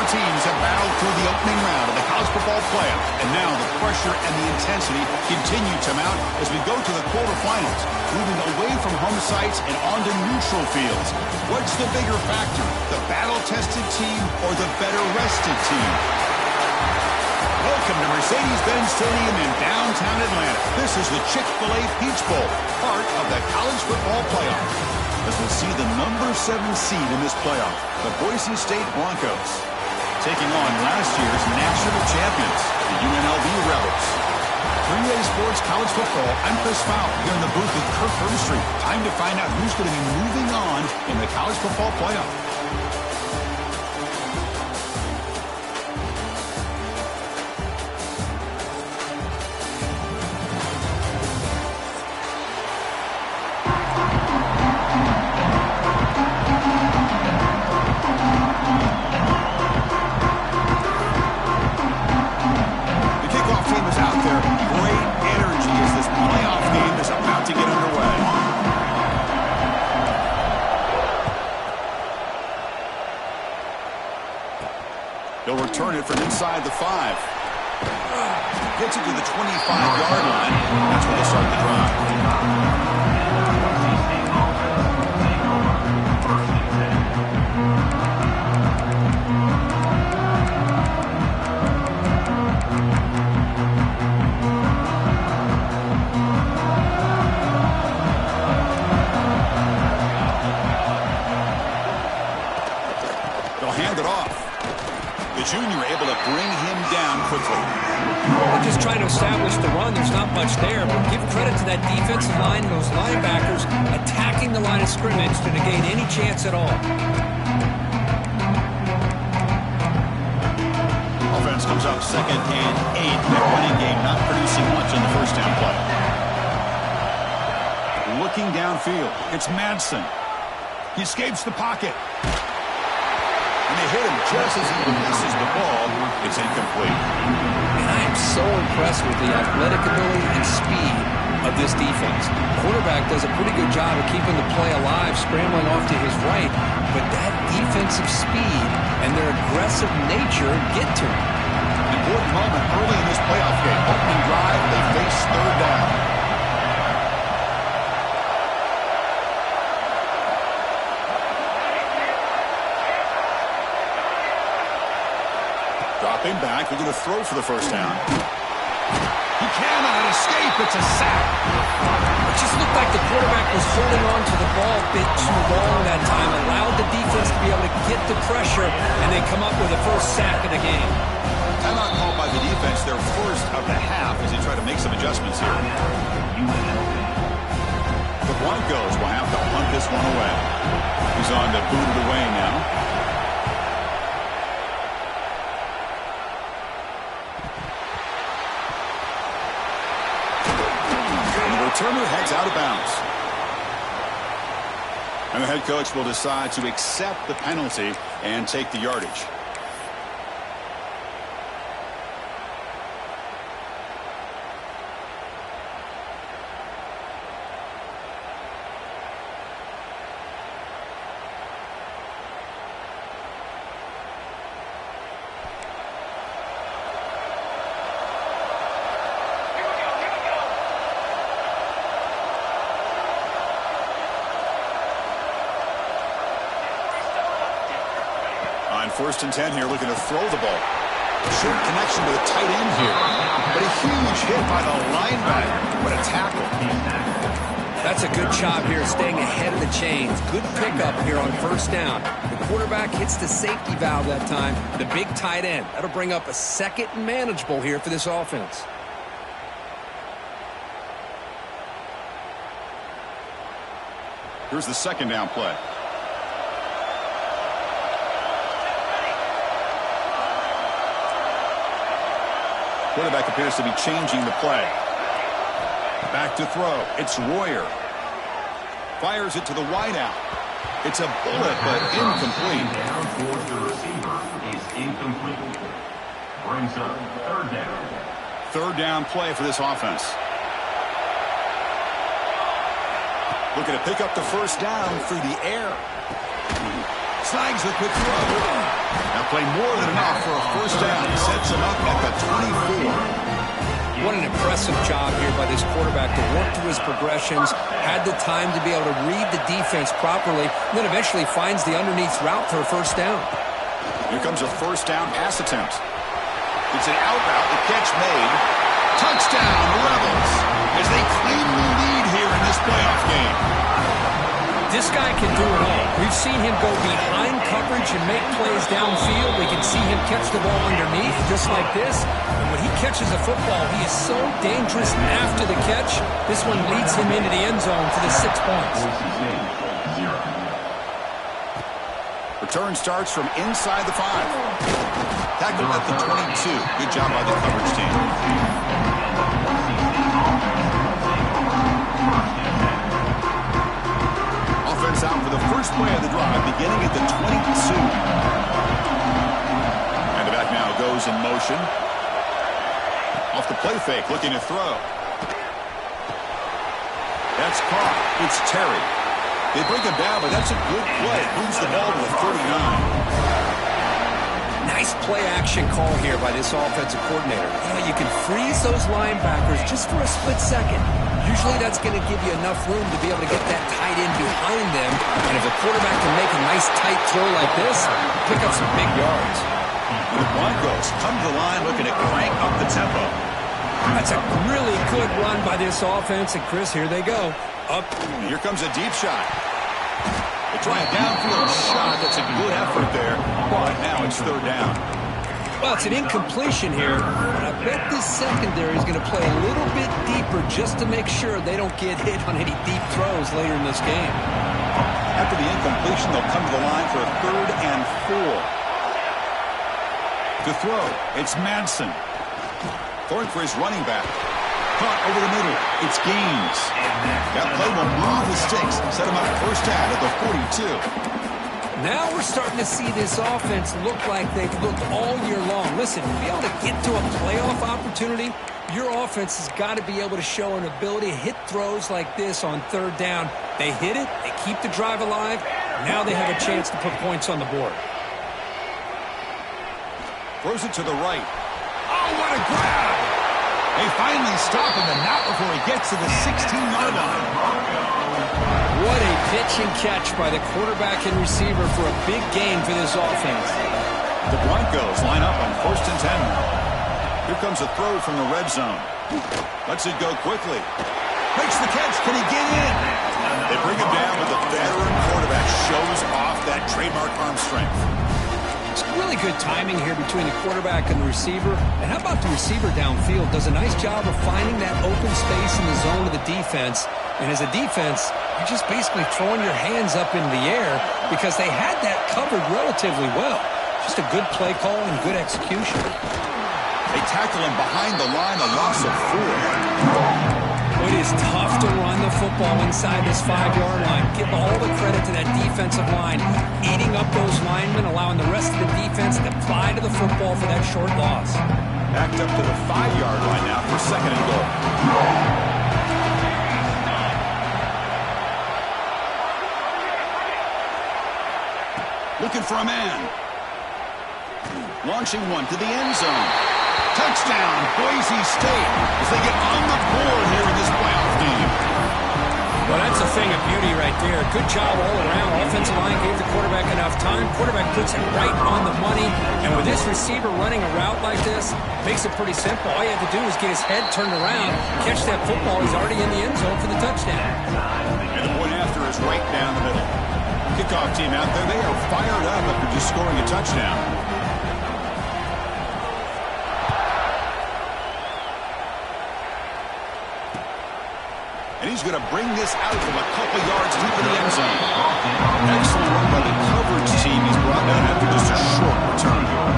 teams have battled through the opening round of the college football playoff, and now the pressure and the intensity continue to mount as we go to the quarterfinals, moving away from home sites and onto neutral fields. What's the bigger factor, the battle-tested team or the better-rested team? Welcome to Mercedes-Benz Stadium in downtown Atlanta. This is the Chick-fil-A Peach Bowl, part of the college football playoff, as we'll see the number 7 seed in this playoff, the Boise State Broncos, taking on last year's national champions, the Unlv Rebels. 3A Sports College Football, I'm Chris Fowl here in the booth with Kirk Herbstreit. Time to find out who's going to be moving on in the college football playoff. He'll return it from inside the 5. Gets it to the 25-yard line. That's where they start the drive. They'll hand it off. Junior able to bring him down quickly. They're just trying to establish the run. There's not much there, but give credit to that defensive line and those linebackers attacking the line of scrimmage to negate any chance at all. Offense comes up 2nd and 8. That running game not producing much in the first down play. Looking downfield, it's Madsen. He escapes the pocket. And they hit him just as he releases the ball. It's incomplete. And I am so impressed with the athletic ability and speed of this defense. Quarterback does a pretty good job of keeping the play alive, scrambling off to his right, but that defensive speed and their aggressive nature get to him. Important moment early in this playoff game. Opening drive, they face 3rd down. Dropping back, they're going to throw for the first down. He cannot escape. It's a sack. It just looked like the quarterback was holding on to the ball a bit too long that time, allowed the defense to be able to get the pressure, and then come up with the first sack of the game. Timeout called by the defense, their first of the half, as they try to make some adjustments here. The Broncos will have to punt this one away. He's on to boot it away now. Turner heads out of bounds. And the head coach will decide to accept the penalty and take the yardage. First and 10 here, looking to throw the ball. Short connection to the tight end here. But a huge hit by the linebacker. What a tackle. That's a good job here, staying ahead of the chains. Good pickup here on first down. The quarterback hits the safety valve that time. The big tight end. That'll bring up a 2nd and manageable here for this offense. Here's the 2nd down play. Quarterback appears to be changing the play. Back to throw. It's Royer. Fires it to the wideout. It's a bullet, but incomplete. Down towards the receiver is incomplete. Brings up 3rd down. 3rd down play for this offense. Looking to pick up the first down through the air. Snags the quick throw. Now play more than enough for a first down. Sets him up at the 24. What an impressive job here by this quarterback to work through his progressions, had the time to be able to read the defense properly, and then eventually finds the underneath route for a first down. Here comes a first down pass attempt. It's an out route, the catch made. Touchdown, Rebels, as they claim the lead here in this playoff game. This guy can do it all. We've seen him go behind coverage and make plays downfield. We can see him catch the ball underneath, just like this. And when he catches a football, he is so dangerous after the catch. This one leads him into the end zone for the 6 points. Return starts from inside the 5. Tackled at the 22. Good job by the coverage team. Offense out for the first play of the drive, beginning at the 22. And the back now goes in motion. Off the play fake, looking to throw. That's caught. It's Terry. They bring him down, but that's a good play. Moves the ball to the 39. Nice play-action call here by this offensive coordinator. You can freeze those linebackers just for a split second. Usually that's going to give you enough room to be able to get that tight end behind them. And if a quarterback can make a nice tight throw like this, pick up some big yards. And the Broncos come to the line looking to crank up the tempo. That's a really good run by this offense. And Chris, here they go. Up. Here comes a deep shot. They try a downfield shot. That's a good effort there. But now it's third down. Well, it's an incompletion here. But I bet this secondary is going to play a little bit deeper just to make sure they don't get hit on any deep throws later in this game. After the incompletion, they'll come to the line for a 3rd and 4. To throw, it's Madsen. Throwing for his running back. Caught over the middle. It's Gaines. That play will move the sticks. Set him up first down at the 42. Now we're starting to see this offense look like they've looked all year long. Listen, to be able to get to a playoff opportunity, your offense has got to be able to show an ability to hit throws like this on 3rd down. They hit it. They keep the drive alive. Now they have a chance to put points on the board. Throws it to the right. Oh, what a grab! They finally stop him, and not before he gets to the 16-yard line. What a pitch and catch by the quarterback and receiver for a big gain for this offense. The Broncos line up on 1st and 10. Here comes a throw from the red zone. Lets it go quickly. Makes the catch. Can he get in? They bring him down, but the veteran quarterback shows off that trademark arm strength. It's really good timing here between the quarterback and the receiver. And how about the receiver downfield? Does a nice job of finding that open space in the zone of the defense. And as a defense, you're just basically throwing your hands up in the air because they had that covered relatively well. Just a good play call and good execution. They tackle him behind the line, a loss of 4. It is tough to run the football inside this 5-yard line. Give all the credit to that defensive line, eating up those linemen, allowing the rest of the defense to fly to the football for that short loss. Backed up to the 5-yard line now for 2nd and goal. Looking for a man. Launching one to the end zone. Touchdown, Boise State, as they get on the board here in this playoff game. Well, that's a thing of beauty right there. Good job all around. Offensive line gave the quarterback enough time. Quarterback puts it right on the money. And with this receiver running a route like this, makes it pretty simple. All you have to do is get his head turned around, catch that football. He's already in the end zone for the touchdown. And the point after is right down the middle. Kickoff team out there, they are fired up after just scoring a touchdown. And he's going to bring this out from a couple yards deep in the end zone. Excellent run by the coverage team. He's brought down after just a short return here.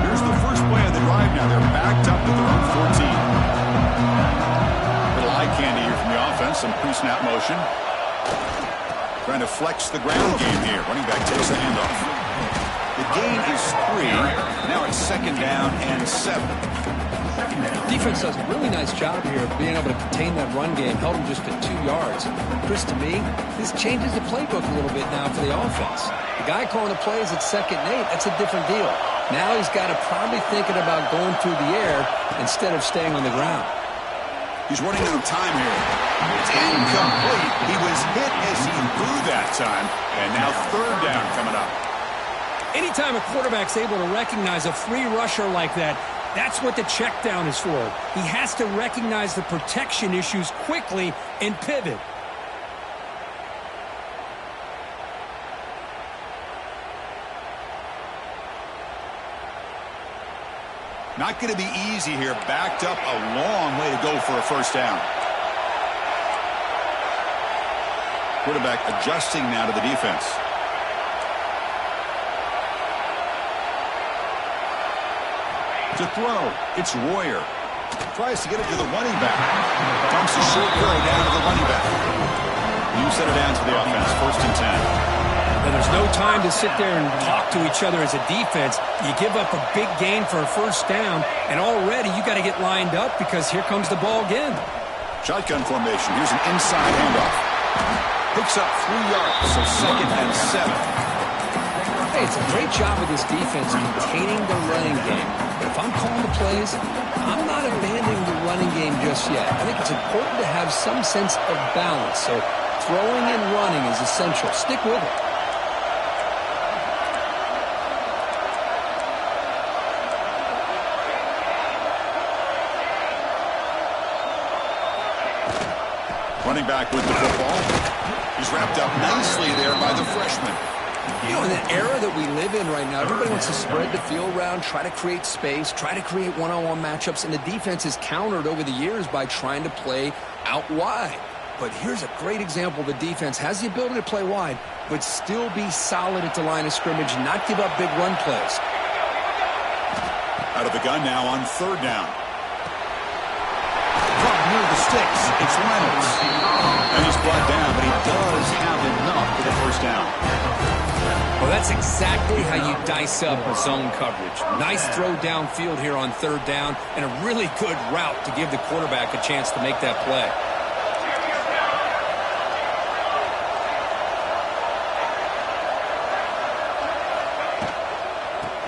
Here's the first play of the drive now. They're backed up at their own 14. Little eye candy here from the offense. Some pre-snap motion. Trying to flex the ground game here. Running back takes the handoff. The gain is 3. Now it's 2nd down and 7. Defense does a really nice job here of being able to contain that run game. Held him just at 2 yards. Chris, to me, this changes the playbook a little bit now for the offense. The guy calling the plays at 2nd and 8, that's a different deal. Now he's got to probably thinking about going through the air instead of staying on the ground. He's running out of time here. It's incomplete. He was hit as he threw that time. And now 3rd down coming up. Anytime a quarterback's able to recognize a free rusher like that, that's what the check down is for. He has to recognize the protection issues quickly and pivot. Not going to be easy here. Backed up a long way to go for a 1st down. Quarterback adjusting now to the defense. To throw, it's Royer. Tries to get it to the running back. Dumps a short throw down to the running back. You set it down to the offense. 1st and 10. And there's no time to sit there and talk to each other as a defense. You give up a big gain for a 1st down, and already you got to get lined up because here comes the ball again. Shotgun formation. Here's an inside handoff. Picks up 3 yards, so 2nd and 7. Hey, it's a great job of this defense containing the running game. But if I'm calling the plays, I'm not abandoning the running game just yet. I think it's important to have some sense of balance. So throwing and running is essential. Stick with it. Running back with the football. He's wrapped up nicely there by the freshman. You know, in the era that we live in right now, everybody wants to spread the field around, try to create space, try to create one-on-one matchups, and the defense is countered over the years by trying to play out wide. But here's a great example. The defense has the ability to play wide, but still be solid at the line of scrimmage, not give up big run plays. Out of the gun now on 3rd down. Caught near the sticks. It's Reynolds. And he's brought down, but he does have enough for the 1st down. Well, that's exactly how you dice up a zone coverage. Nice throw downfield here on 3rd down, and a really good route to give the quarterback a chance to make that play.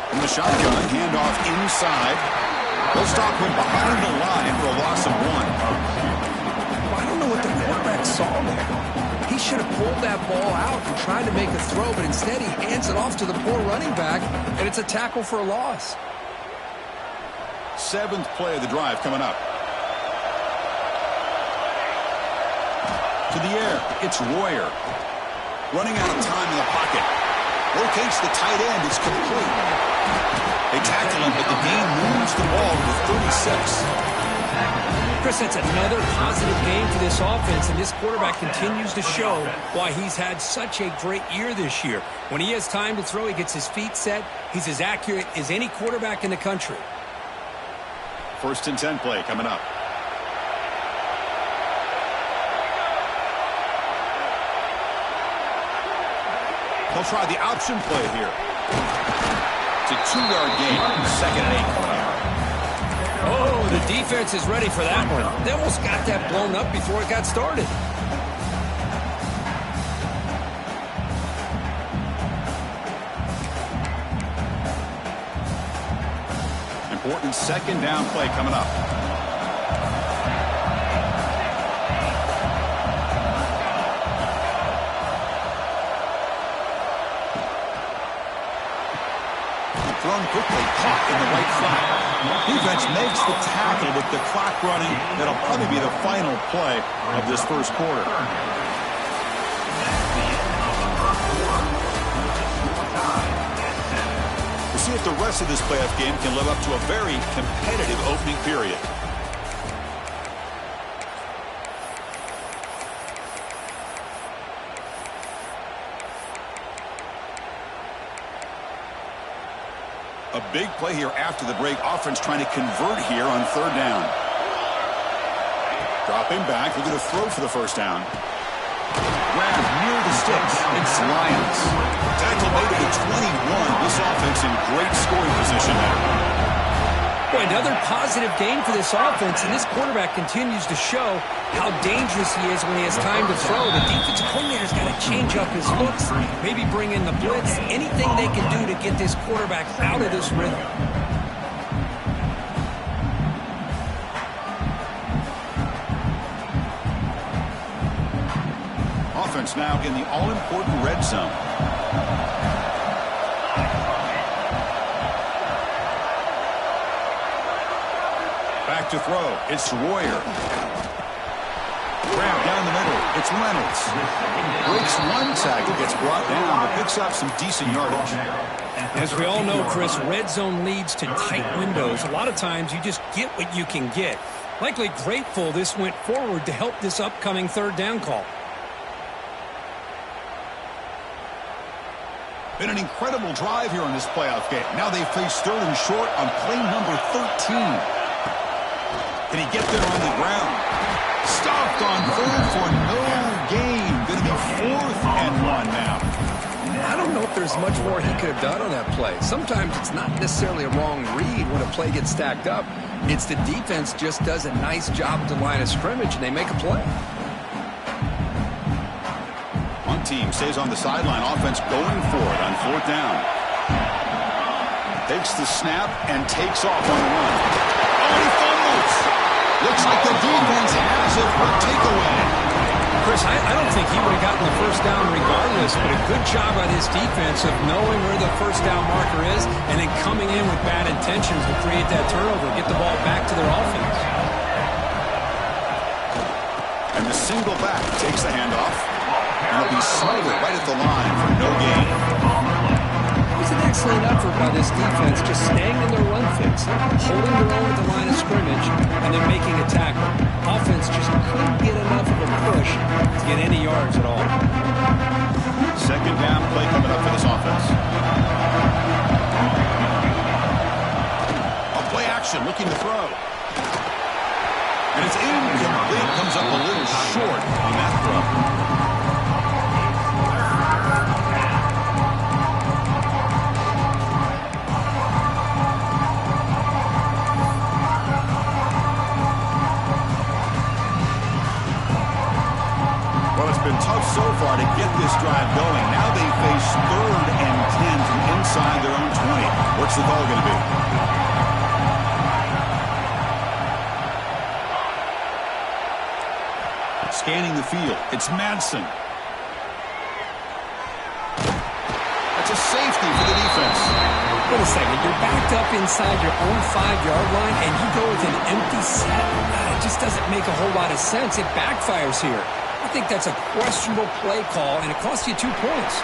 From the shotgun, handoff inside. They'll stop him behind the line for a loss of 1. I don't know what the quarterback saw there. He should have pulled that ball out and tried to make a throw, but instead he hands it off to the poor running back, and it's a tackle for a loss. 7th play of the drive coming up. To the air, it's Royer. Running out of time in the pocket. Rotates the tight end, it's complete. They tackle him, but the gain moves the ball to the 36. Chris, that's another positive game for this offense, and this quarterback continues to show why he's had such a great year this year. When he has time to throw, he gets his feet set. He's as accurate as any quarterback in the country. 1st and 10 play coming up. They'll try the option play here. It's a 2-yard gain. 2nd and 8 coming up. Oh, the defense is ready for that one. They almost got that blown up before it got started. Important 2nd down play coming up. Thrown quickly, caught in the right flat. Defense makes the tackle with the clock running. That'll probably be the final play of this 1st quarter. We'll see if the rest of this playoff game can live up to a very competitive opening period. A big play here after the break. Offense trying to convert here on 3rd down. Dropping back, looking to throw for the 1st down. Grab near the sticks. It's Lions. Tackle made at the 21. This offense in great scoring position there. Boy, another positive game for this offense, and this quarterback continues to show how dangerous he is when he has time to throw. The defensive coordinator's got to change up his looks, maybe bring in the blitz, anything they can do to get this quarterback out of this rhythm. Offense now in the all-important red zone. Back to throw. It's Royer. Grab down the middle. It's Reynolds. Breaks one tackle, gets brought down, but picks up some decent yardage. As we all know, Chris, red zone leads to tight windows. A lot of times you just get what you can get. Likely grateful this went forward to help this upcoming third down call. Been an incredible drive here in this playoff game. Now they face third and short on play number 13. Can he get there on the ground? Stopped on third for no gain. Going to be 4th and 1 now. I don't know if there's much more he could have done on that play. Sometimes it's not necessarily a wrong read when a play gets stacked up. It's the defense just does a nice job at the line of scrimmage, and they make a play. One team stays on the sideline. Offense going for it on 4th down. Takes the snap and takes off on the run. Oh, he fumbles. Looks like the defense has it for a takeaway. Chris, I don't think he would have gotten the first down regardless, but a good job by this defense of knowing where the first down marker is and then coming in with bad intentions to create that turnover, get the ball back to their offense. And the single back takes the handoff. And it'll be smothered right at the line for no gain. It was an excellent effort by this defense, just staying in their run fix, holding their own at the line of scrimmage, and then making a tackle. Offense just couldn't get enough of a push to get any yards at all. Second down play coming up for this offense. A play action, looking to throw. And it's incomplete. Comes up a little short on that throw. Been tough so far to get this drive going. Now they face 3rd and 10 from inside their own 20. What's the call going to be? Scanning the field. It's Madsen. That's a safety for the defense. Wait a second. You're backed up inside your own 5-yard line, and you go with an empty set. It just doesn't make a whole lot of sense. It backfires here. I think that's a questionable play call, and it costs you 2 points.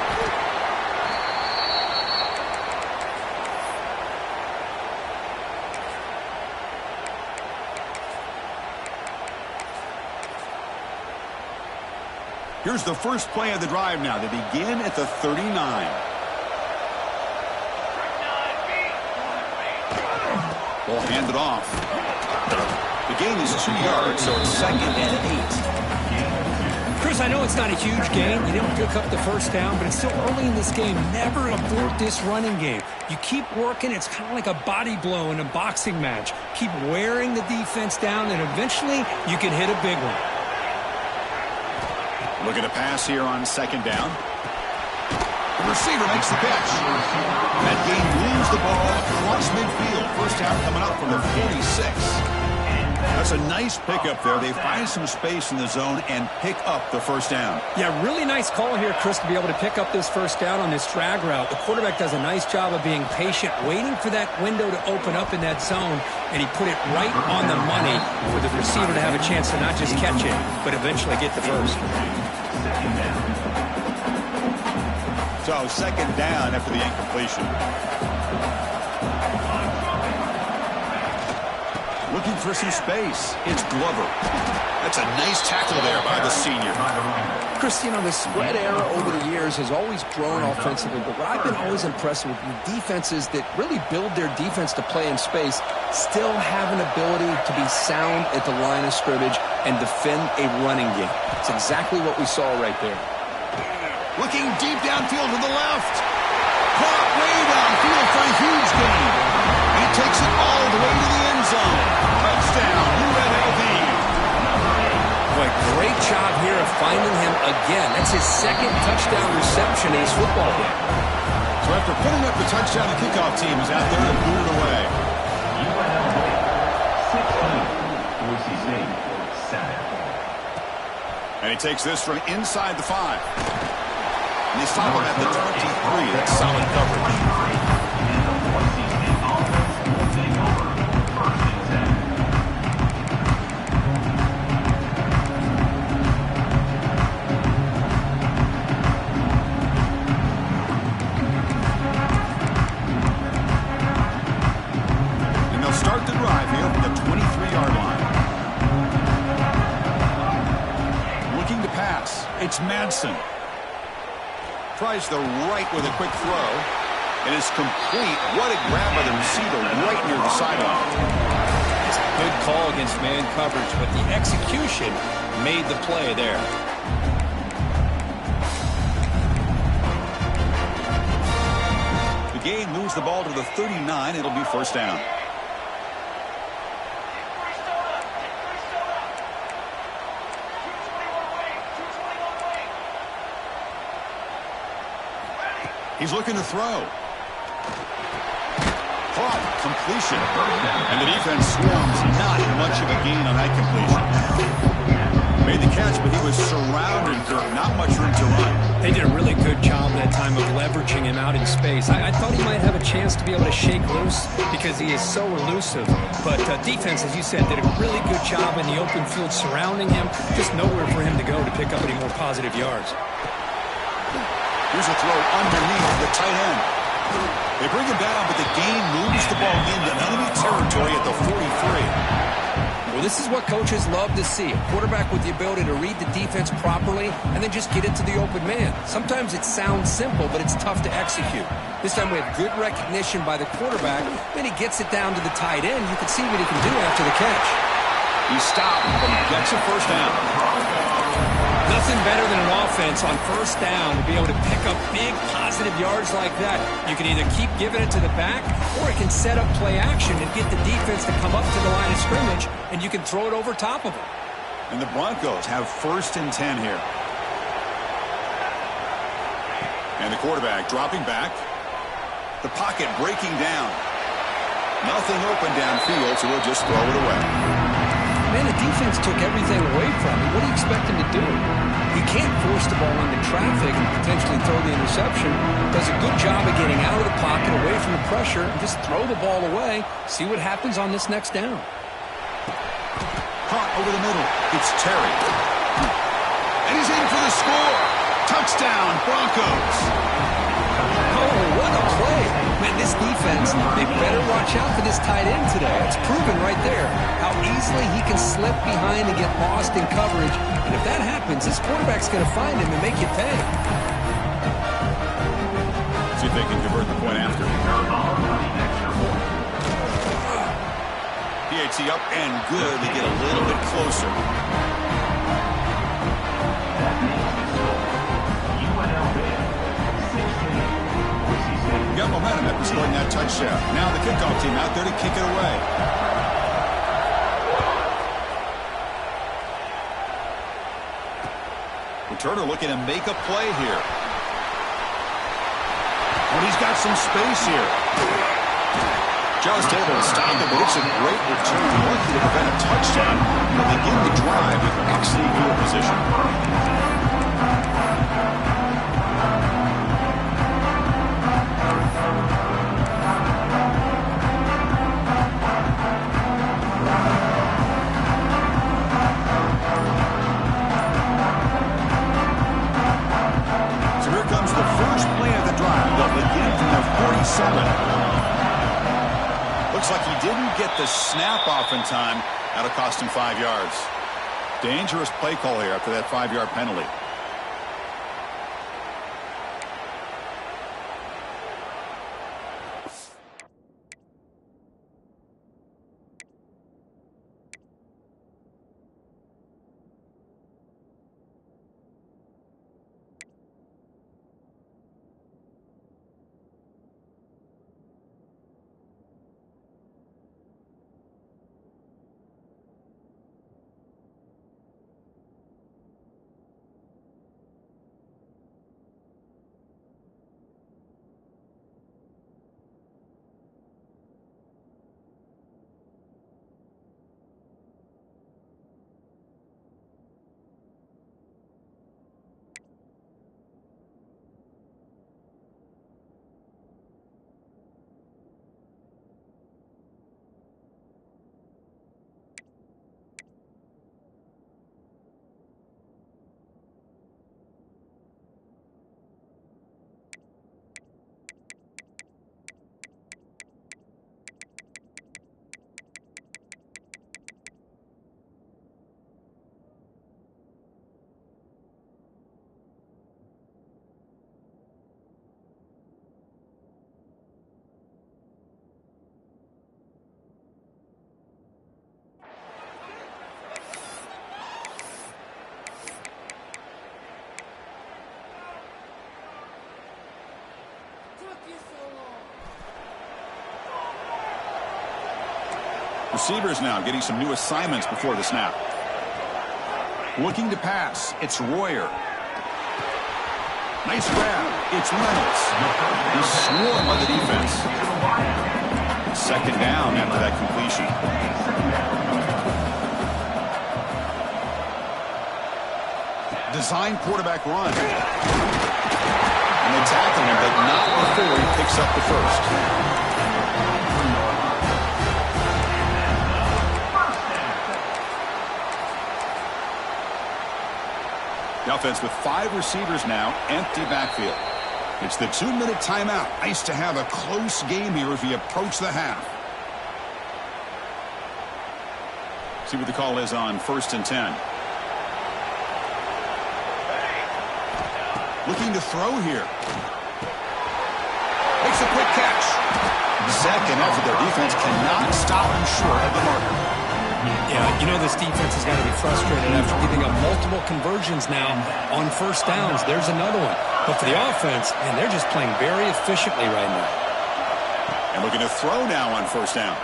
Here's the first play of the drive now. They begin at the 39. Ball handed off. The gain is 2 yards, so it's 2nd and 8. Chris, I know it's not a huge gain. You didn't pick up the first down, but it's still early in this game. Never abort this running game. You keep working. It's kind of like a body blow in a boxing match. Keep wearing the defense down, and eventually you can hit a big one. Look at a pass here on 2nd down. The receiver makes the catch. That game moves the ball across midfield. First down coming up from the 46. That's a nice pickup there. They find some space in the zone and pick up the first down. Yeah, really nice call here, Chris, to be able to pick up this first down on this drag route. The quarterback does a nice job of being patient, waiting for that window to open up in that zone, and he put it right on the money for the receiver to have a chance to not just catch it, but eventually get the first. So 2nd down after the incompletion. Looking for some space. It's Glover. That's a nice tackle there by the senior. Chris, you know, the spread era over the years has always grown offensively, but what I've been always impressed with the defenses that really build their defense to play in space still have an ability to be sound at the line of scrimmage and defend a running game. It's exactly what we saw right there. Looking deep downfield to the left. Caught way downfield for a huge gain. 18 takes it all the way to the end zone. Touchdown, UNLV. Boy, great job here of finding him again. That's his second touchdown reception in his football game. So after putting up the touchdown, the kickoff team is out there to boot it away. UNLV 16, Boise State 7. And he takes this from inside the 5. And they stop him at the 23. That's solid coverage. And the Boise State offense will take over 1st and 10. And they'll start the drive here from the 23-yard line. Looking to pass. It's Madsen. Tries the right with a quick throw. It is complete. What a grab by the receiver right near the sideline. It's a good call against man coverage, but the execution made the play there. The game moves the ball to the 39. It'll be first down. He's looking to throw. Caught. Completion. And the defense swarms. Not much of a gain on that completion. Made the catch, but he was surrounded. Not much room to run. They did a really good job that time of leveraging him out in space. I thought he might have a chance to be able to shake loose because he is so elusive. But defense, as you said, did a really good job in the open field surrounding him. Just nowhere for him to go to pick up any more positive yards. Here's a throw underneath the tight end. They bring him down, but the game moves the ball into enemy territory at the 43. Well, this is what coaches love to see. A quarterback with the ability to read the defense properly and then just get it to the open man. Sometimes it sounds simple, but it's tough to execute. This time we have good recognition by the quarterback. Then he gets it down to the tight end. You can see what he can do after the catch. He stopped, but he gets a first down. Nothing better than an offense on first down to be able to pick up big positive yards like that. You can either keep giving it to the back or it can set up play action and get the defense to come up to the line of scrimmage, and you can throw it over top of them. And the Broncos have 1st and 10 here. And the quarterback dropping back. The pocket breaking down. Nothing open downfield, so we'll just throw it away. Man, the defense took everything away from him. What do you expect him to do? He can't force the ball into traffic and potentially throw the interception. Does a good job of getting out of the pocket, away from the pressure, and just throw the ball away. See what happens on this next down. Caught over the middle. It's Terry. And he's in for the score. Touchdown, Broncos. Oh, what a play. Man, this defense, they better watch out for this tight end today. It's proven right there how easily he can slip behind and get lost in coverage. And if that happens, his quarterback's going to find him and make you pay. See if they can convert the point after. PAT up and good. They get a little bit closer. Got momentum after scoring that touchdown. Now the kickoff team out there to kick it away. Returner looking to make a play here. Oh, he's got some space here. Just able to stop it, but it's a great return. Lucky to prevent a touchdown. But begin the drive with excellent field position. Looks like he didn't get the snap off in time. That'll cost him 5 yards. Dangerous play call here after that 5-yard penalty. Receivers now getting some new assignments before the snap. Looking to pass. It's Royer. Nice grab. It's Reynolds. He's swarmed by the defense. Second down after that completion. Design quarterback run. And they tackle him, but not before he picks up the first. The offense with 5 receivers now, empty backfield. It's the 2-minute timeout. Nice to have a close game here as we approach the half. See what the call is on 1st and 10. Looking to throw here. Makes a quick catch. Second effort, their defense cannot stop him short of the marker. Yeah, you know this defense has got to be frustrated after giving up multiple conversions now on first downs. There's another one. But for the offense, man, they're just playing very efficiently right now. And looking to throw now on first down.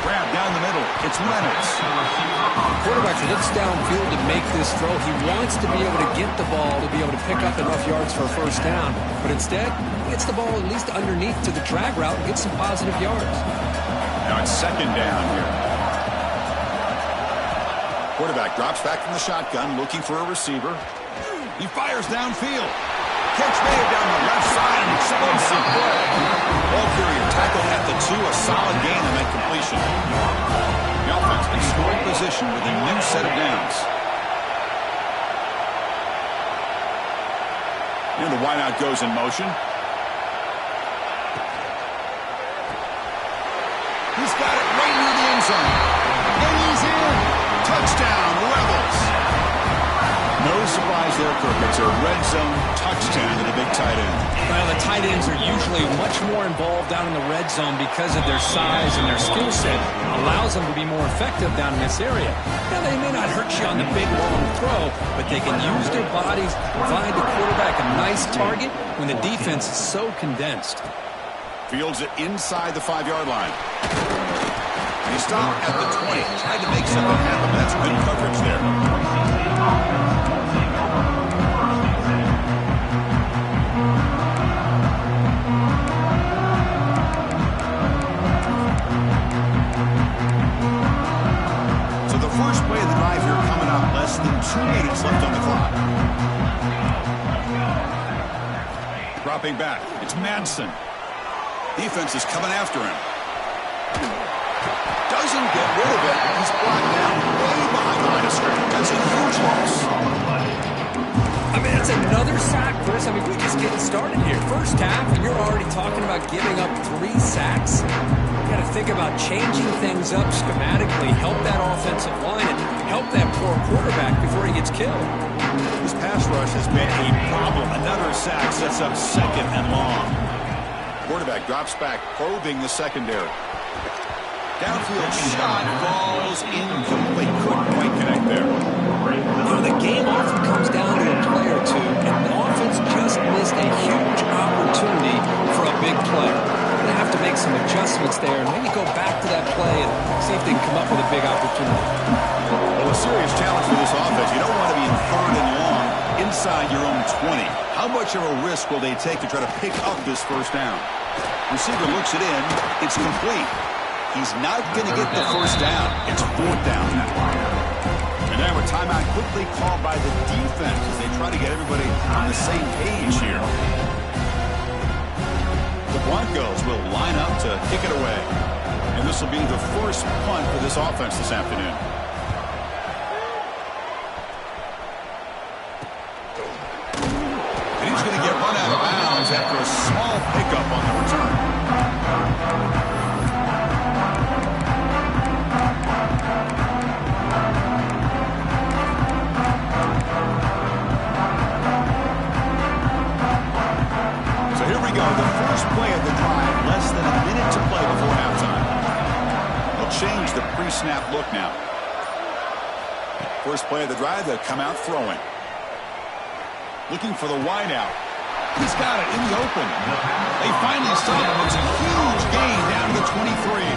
Grab down the middle. It's Reynolds. The quarterback looks downfield to make this throw. He wants to be able to get the ball to be able to pick up enough yards for a first down. But instead, he gets the ball at least underneath to the drag route and gets some positive yards. Now it's second down here. Quarterback drops back from the shotgun, looking for a receiver. He fires downfield. Catch made down the left side, an explosive play. Ball carrier tackled at the 2, a solid gain on that completion. The offense in scoring position with a new set of downs. And the wideout goes in motion. He's got it right near the end zone. And he's in. Touchdown, Rebels. No surprise there, Kirk. It's a red zone touchdown to the big tight end. Well, the tight ends are usually much more involved down in the red zone because of their size and their skill set. Allows them to be more effective down in this area. Now, they may not hurt you on the big, long throw, but they can use their bodies to provide the quarterback a nice target when the defense is so condensed. Fields it inside the 5-yard line. He stopped at the 20. Tried to make something happen, but that's good coverage there. So the first play of the drive here coming up. Less than 2 minutes left on the clock. Dropping back. It's Madsen. Defense is coming after him. Doesn't get rid of it. He's brought down way behind the line of scrimmage. That's a huge loss. I mean, it's another sack, Chris. I mean, we're just getting started here. First half, and you're already talking about giving up 3 sacks. You got to think about changing things up schematically, help that offensive line, and help that poor quarterback before he gets killed. This pass rush has been a problem. Another sack sets up second and long. Quarterback drops back, probing the secondary. Downfield shot falls incomplete. Couldn't quite connect there. You know, the game often comes down to a play or two, and the offense just missed a huge opportunity for a big play. They're going to have to make some adjustments there and maybe go back to that play and see if they can come up with a big opportunity. Well, a serious challenge for this offense. You don't want to be in 3rd and long inside your own 20. How much of a risk will they take to try to pick up this first down? Receiver looks it in. It's complete. He's not going to get the first down. It's 4th down now. And now a timeout quickly called by the defense as they try to get everybody on the same page here. The Broncos will line up to kick it away. And this will be the first punt for this offense this afternoon. And he's going to get run out of bounds after a small pickup on the return. The first play of the drive, less than a minute to play before halftime. They'll change the pre-snap look now. First play of the drive, they'll come out throwing. Looking for the wideout. He's got it in the open. They finally stop him. It's a huge gain down to the 23.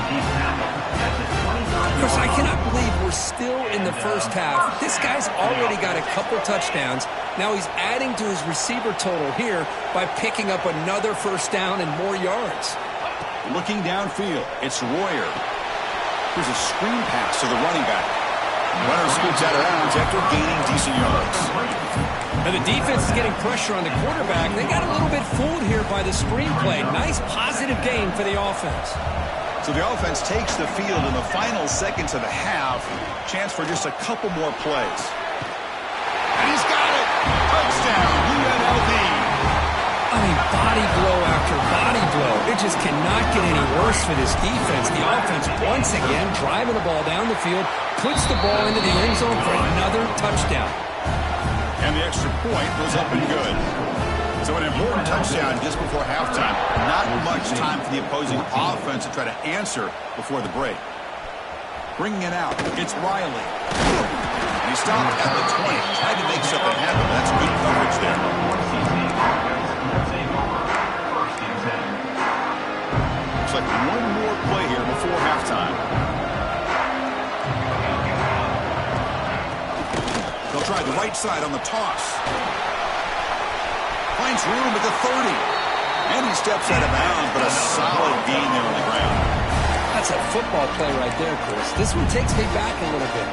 Chris, I cannot believe we're still in the first half. This guy's already got a couple touchdowns. Now he's adding to his receiver total here by picking up another first down and more yards. Looking downfield, it's Royer. Here's a screen pass to the running back. Runner scoots out of bounds after gaining decent yards. Now the defense is getting pressure on the quarterback. They got a little bit fooled here by the screenplay. Nice positive gain for the offense. So the offense takes the field in the final seconds of the half. Chance for just a couple more plays. And he's got it! Touchdown, UNLV! I mean, body blow after body blow. It just cannot get any worse for this defense. The offense, once again, driving the ball down the field, puts the ball into the end zone for another touchdown. And the extra point was up and good. So an important touchdown just before halftime. Not much time for the opposing offense to try to answer before the break. Bringing it out, it's Riley. And he stopped at the 20, tried to make something happen. That's good coverage there. Looks like one more play here before halftime. They'll try the right side on the toss. Finds room at the 30. And he steps out of bounds, but a solid gain there on the ground. That's a football play right there, Chris. This one takes me back a little bit.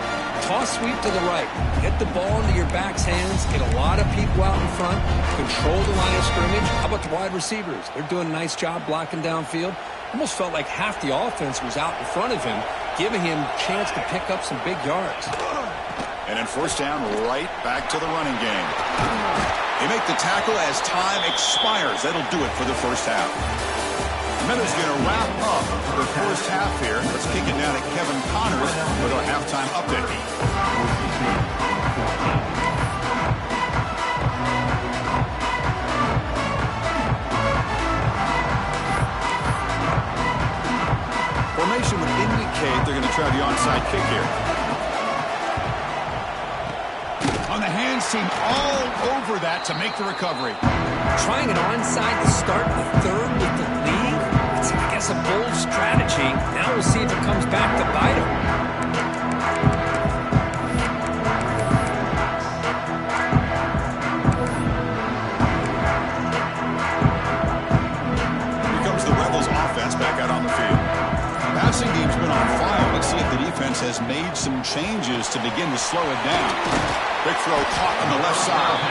Toss sweep to the right. Get the ball into your back's hands. Get a lot of people out in front. Control the line of scrimmage. How about the wide receivers? They're doing a nice job blocking downfield. Almost felt like half the offense was out in front of him, giving him a chance to pick up some big yards. And then first down, right back to the running game. They make the tackle as time expires. That'll do it for the first half. The Miners going to wrap up the first half here. Let's kick it down to Kevin Connors with our halftime update. Formation would indicate they're going to try the onside kick here. On the hands team all over that to make the recovery. Trying an onside to start the third with the lead. It's, I guess, a bold strategy. Now we'll see if it comes back to bite him. Here comes the Rebels offense back out on the field. Passing game's been on fire. Let's see if the defense has made some changes to begin to slow it down. Quick throw caught on the left side.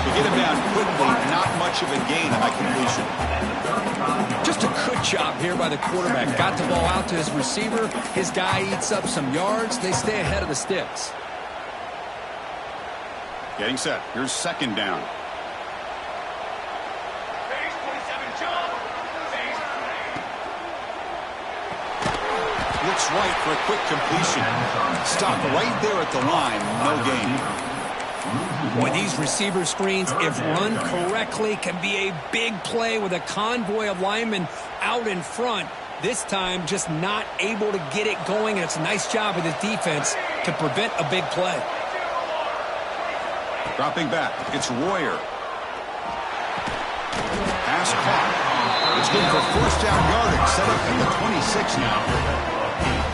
To get him down quickly, not much of a gain on that completion. Just a good job here by the quarterback. Got the ball out to his receiver. His guy eats up some yards. They stay ahead of the sticks. Getting set. Here's second down. Looks right for a quick completion. Stop right there at the line. No gain. Boy, these receiver screens, if run correctly, can be a big play with a convoy of linemen out in front. This time, just not able to get it going, and it's a nice job of the defense to prevent a big play. Dropping back, it's Royer. Pass caught. It's good for first down yardage. Set up at the 26 now.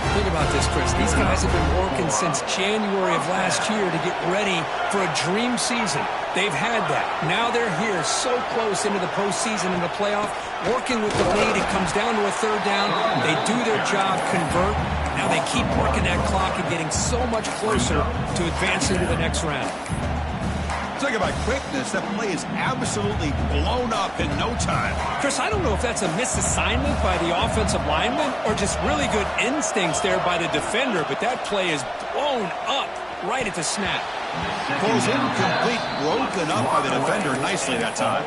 Think about this, Chris. These guys have been working since January of last year to get ready for a dream season. They've had that. Now they're here so close into the postseason and the playoff, working with the lead. It comes down to a third down. They do their job, convert. Now they keep working that clock and getting so much closer to advancing to the next round. Talk about quickness. That play is absolutely blown up in no time. Chris, I don't know if that's a misassignment by the offensive lineman or just really good instincts there by the defender, but that play is blown up right at the snap. Goes incomplete, broken up by the defender nicely that time.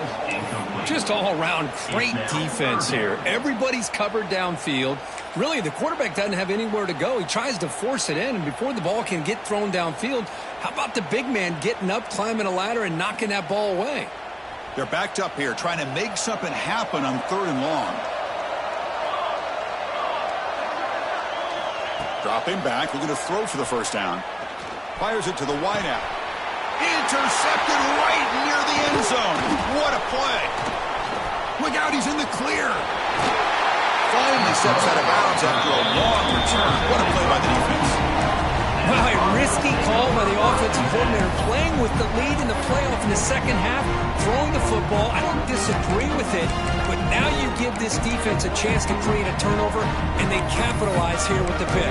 Just all around great defense here. Everybody's covered downfield. Really, the quarterback doesn't have anywhere to go. He tries to force it in, and before the ball can get thrown downfield, how about the big man getting up, climbing a ladder, and knocking that ball away? They're backed up here, trying to make something happen on third and long. Dropping back, looking to throw for the first down. Fires it to the wideout. Intercepted right near the end zone. What a play. out. He's in the clear. Finally steps out of bounds after a long return. What a play by the defense. Well, a risky call by the offensive coordinator, playing with the lead in the playoff in the second half, throwing the football. I don't disagree with it, but now you give this defense a chance to create a turnover, and they capitalize here with the pick.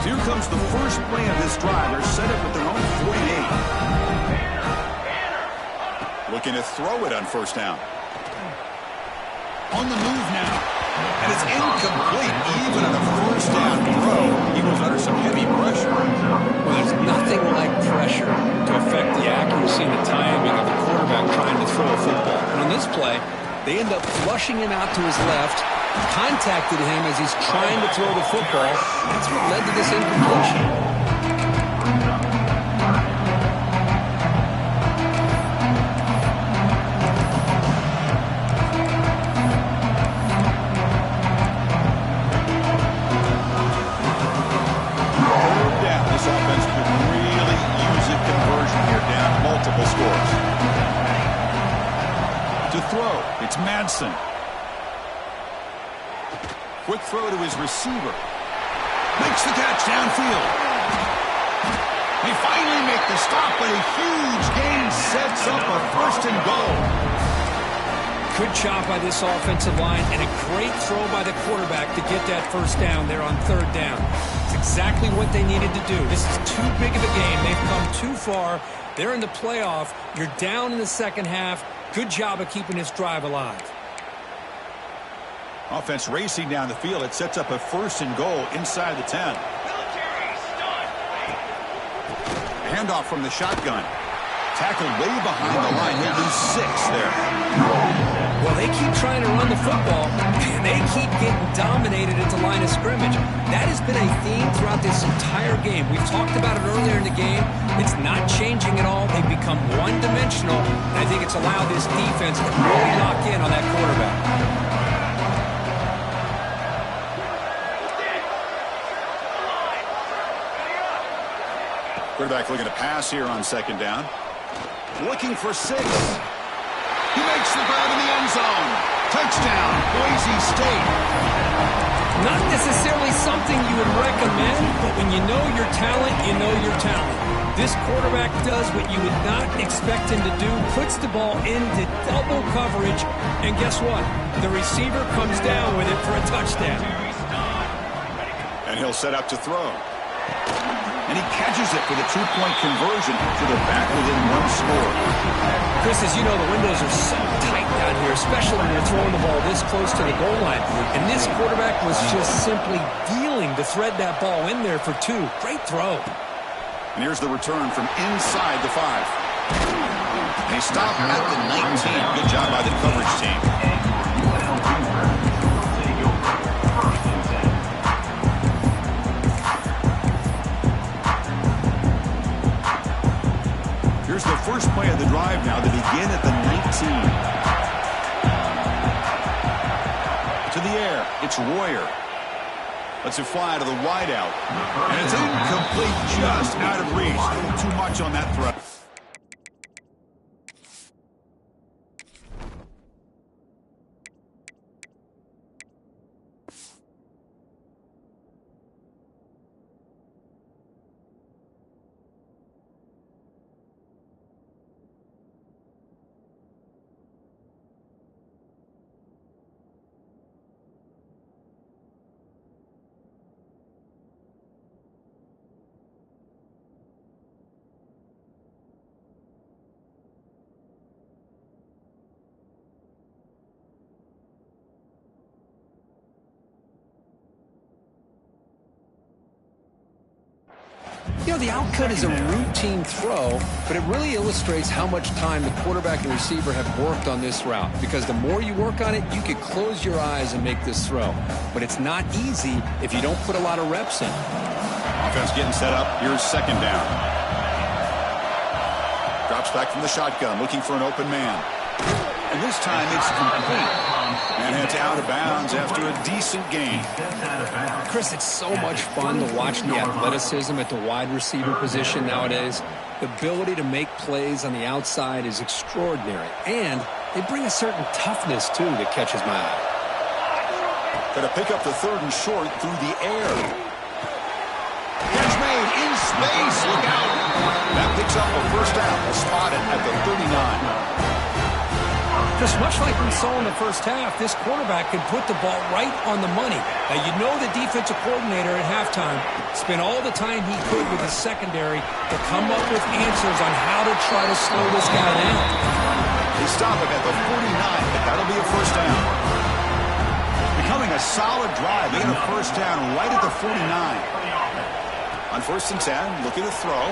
So here comes the first play of this drive. They're set up with their own 48. Looking to throw it on first down. On the move now. And it's incomplete, even on a first down throw. He was under some heavy pressure. Well, there's nothing like pressure to affect the accuracy and the timing of the quarterback trying to throw a football. And on this play, they end up flushing him out to his left, contacted him as he's trying to throw the football. That's what led to this incompletion. Scores. To throw, it's Madsen. Quick throw to his receiver. Makes the catch downfield. They finally make the stop, but a huge gain sets up a first and goal. Good job by this offensive line, and a great throw by the quarterback to get that first down there on third down. It's exactly what they needed to do. This is too big of a game. They've come too far. They're in the playoff. You're down in the second half. Good job of keeping this drive alive. Offense racing down the field. It sets up a first and goal inside the 10. Handoff from the shotgun. Tackled way behind the line. He'll lose 6 there. Well, they keep trying to run the football, and they keep getting dominated at the line of scrimmage. That has been a theme throughout this entire game. We've talked about it earlier in the game. It's not changing at all. They've become one-dimensional, and I think it's allowed this defense to really lock in on that quarterback. Quarterback looking to pass here on second down. Looking for 6. He makes the grab in the end zone. Touchdown, Boise State. Not necessarily something you would recommend, but when you know your talent, you know your talent. This quarterback does what you would not expect him to do, puts the ball into double coverage, and guess what? The receiver comes down with it for a touchdown. And he'll set up to throw. And he catches it for the 2-point conversion, so they're back within 1 score. Chris, as you know, the windows are so tight down here, especially when you're throwing the ball this close to the goal line. And this quarterback was just simply dealing to thread that ball in there for 2. Great throw. And here's the return from inside the 5. And he stopped at the 19. Good job by the coverage team. Here's the first play of the drive now. They begin at the 19. To the air, it's Royer. Lets it fly to the wideout. And it's incomplete, just out of reach. A little too much on that throw. You know, the outcut is a routine throw, but it really illustrates how much time the quarterback and receiver have worked on this route. Because the more you work on it, you could close your eyes and make this throw. But it's not easy if you don't put a lot of reps in. Offense getting set up. Here's second down. Drops back from the shotgun, looking for an open man. And this time it's complete. And it's out of bounds after a decent gain. Chris, it's so much fun to watch the athleticism at the wide receiver position nowadays. The ability to make plays on the outside is extraordinary. And they bring a certain toughness, too, that catches my eye. Going to pick up the 3rd and short through the air. Catch made in space. Look out. That picks up a first down. Spotted at the 39. Just much like we saw in the first half, this quarterback can put the ball right on the money. Now, you know the defensive coordinator at halftime spent all the time he could with his secondary to come up with answers on how to try to slow this guy down. They stop him at the 49, but that'll be a first down. Becoming a solid drive. They get a first down right at the 49. On 1st and 10, looking to throw.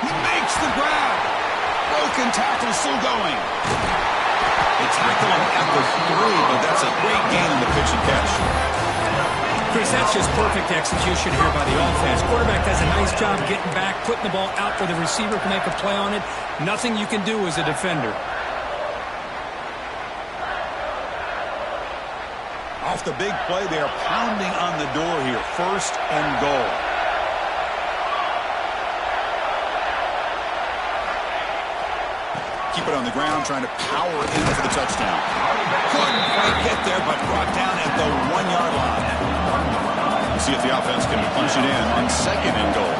He makes the grab. Broken tackle still going. They tackle him at the 3, but that's a great gain in the pitch and catch. Chris, that's just perfect execution here by the offense. Quarterback does a nice job getting back, putting the ball out where the receiver can make a play on it. Nothing you can do as a defender. Off the big play, they are pounding on the door here. 1st and goal. Keep it on the ground, trying to power in for the touchdown. Couldn't quite get there, but brought down at the 1-yard line. We'll see if the offense can punch it in on 2nd and goal.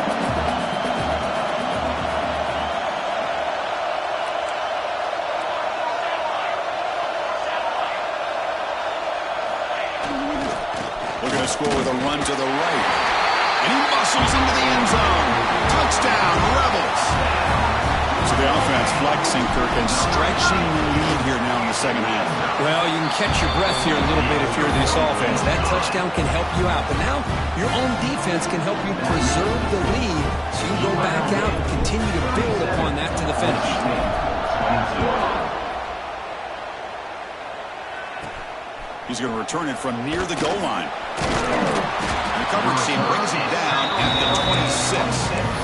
Looking to score with a run to the right. And he muscles into the end zone. Touchdown, Rebels. So the offense flexing, Kirk, and stretching the lead here now in the 2nd half. Well, you can catch your breath here a little bit if you're this offense. That touchdown can help you out. But now your own defense can help you preserve the lead so you can go back out and continue to build upon that to the finish. He's going to return it from near the goal line. And the coverage team brings him down at the 26.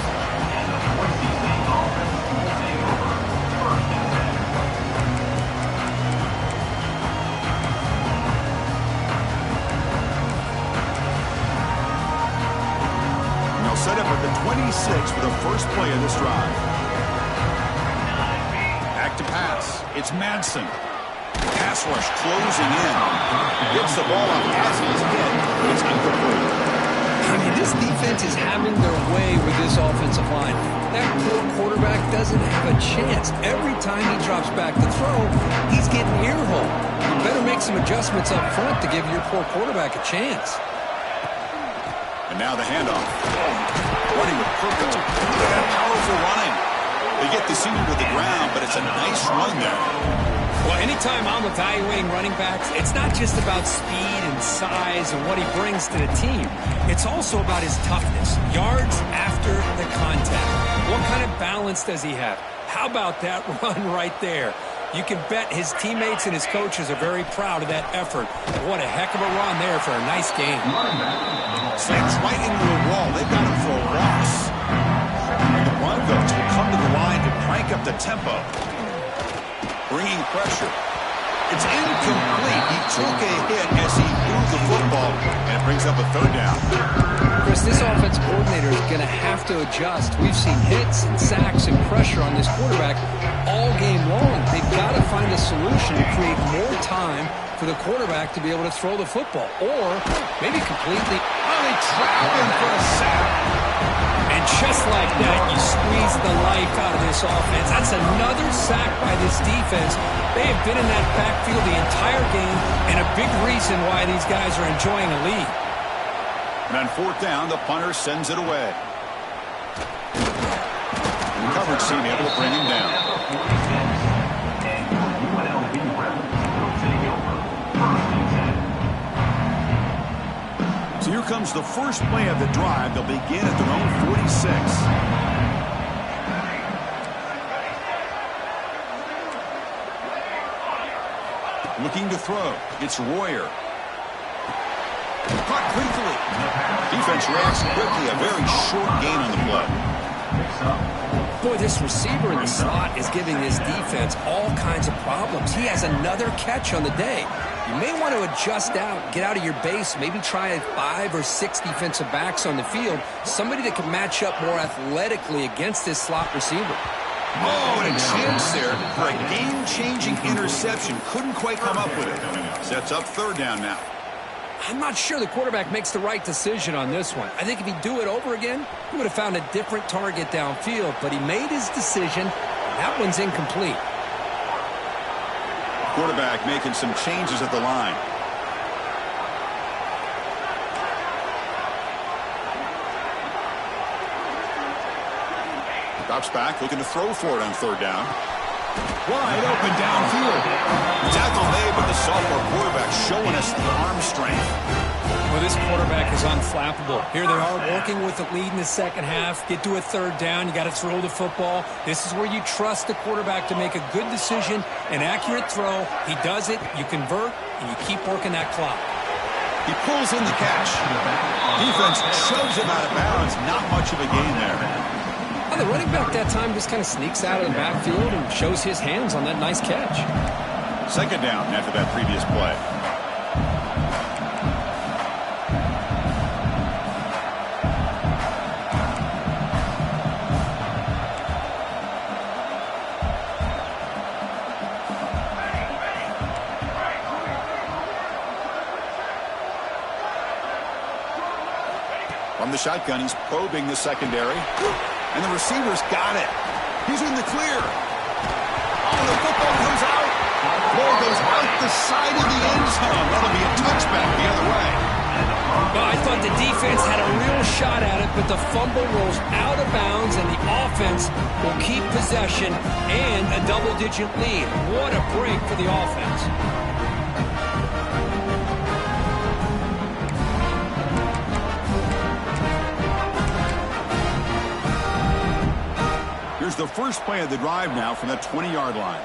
Set up at the 26 for the first play of this drive. Back to pass. It's Madsen. Pass rush closing in. Gets the ball up as he's hit, but it's incomplete. I mean, this defense is having their way with this offensive line. That poor quarterback doesn't have a chance. Every time he drops back to throw, he's getting earholed. You better make some adjustments up front to give your poor quarterback a chance. And now the handoff. Running with purpose. Powerful running. They get the senior to the ground, but it's a nice run there. Well, anytime I'm evaluating running backs, it's not just about speed and size and what he brings to the team. It's also about his toughness. Yards after the contact. What kind of balance does he have? How about that run right there? You can bet his teammates and his coaches are very proud of that effort. What a heck of a run there for a nice game. Slams right into the wall. They've got him for a loss. And the Broncos will come to the line to crank up the tempo. Bringing pressure. It's incomplete. He took a hit as he threw the football, and it brings up a 3rd down. Chris, this offense coordinator is going to have to adjust. We've seen hits and sacks and pressure on this quarterback all game long. They've got to find a solution to create more time for the quarterback to be able to throw the football, or maybe completely. Oh, they trap him for a sack. And just like that, you squeeze the life out of this offense. That's another sack by this defense. They have been in that backfield the entire game, and a big reason why these guys are enjoying a lead. And on 4th down, the punter sends it away. And the coverage team able to bring him down. Unlv will take over 1st and 10. So here comes the first play of the drive. They'll begin at their own 46. Looking to throw. It's Royer. Caught quickly. Defense reacts quickly. A very short gain on the play. Picks up Boy, this receiver in the slot is giving this defense all kinds of problems. He has another catch on the day. You may want to adjust out, get out of your base, maybe try 5 or 6 defensive backs on the field, somebody that can match up more athletically against this slot receiver. Oh, and a chance there for a game-changing interception. Couldn't quite come up with it. Sets up third down now. I'm not sure the quarterback makes the right decision on this one. I think if he'd do it over again, he would have found a different target downfield, but he made his decision. That one's incomplete. Quarterback making some changes at the line. Drops back, looking to throw for it on third down. Wide open downfield. Tackle made, but the sophomore quarterback showing us the arm strength. Well, this quarterback is unflappable. Here they are working with the lead in the second half. Get to a third down. You got to throw the football. This is where you trust the quarterback to make a good decision, an accurate throw. He does it. You convert, and you keep working that clock. He pulls in the catch. Defense shoves him out of bounds. Not much of a gain there. Well, the running back that time just kind of sneaks out of the backfield and shows his hands on that nice catch. Second down after that previous play. From the shotgun, he's probing the secondary. And the receiver's got it. He's in the clear. Oh, the football comes out. Ball goes out the side of the end zone. That'll be a touchback the other way. Well, I thought the defense had a real shot at it, but the fumble rolls out of bounds, and the offense will keep possession and a double-digit lead. What a break for the offense. Here's the first play of the drive now from that 20-yard line.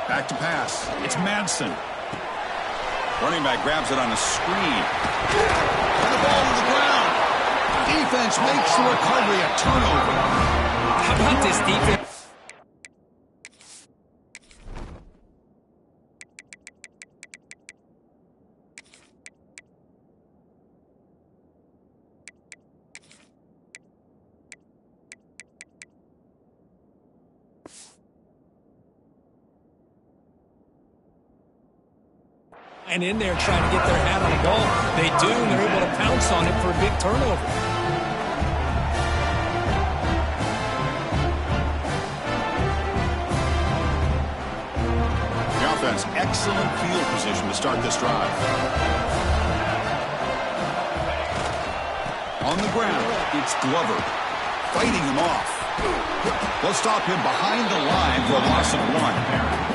Back to pass. It's Madsen. Running back grabs it on a screen. And the ball to the ground. Defense makes the recovery a turnover. How about this defense? And in there trying to get their hat on the ball. They do, and they're able to pounce on it for a big turnover. The offense, excellent field position to start this drive. On the ground, it's Glover. Fighting him off. They'll stop him behind the line for a loss of 1.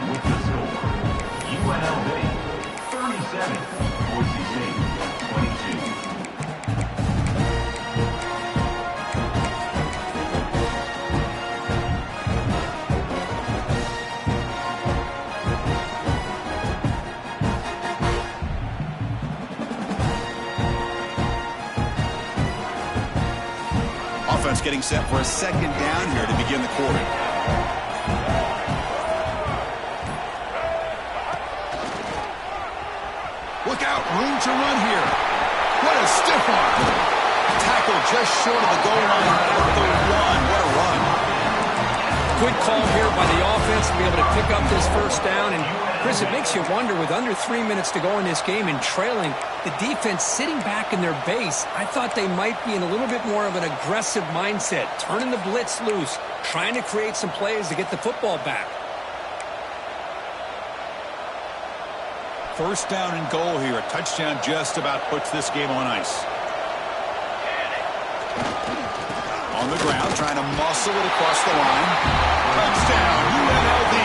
With the score, UNLV 37, Boise State 22. Offense getting set for a second down here to begin the quarter. Look out, room to run here. What a stiff arm. Tackle just short of the goal line at the 1. What a run. Good call here by the offense to be able to pick up this first down. And, Chris, it makes you wonder, with under 3 minutes to go in this game and trailing, the defense sitting back in their base, I thought they might be in a little bit more of an aggressive mindset, turning the blitz loose, trying to create some plays to get the football back. First down and goal here. A touchdown just about puts this game on ice. On the ground, trying to muscle it across the line. Touchdown, UNLV.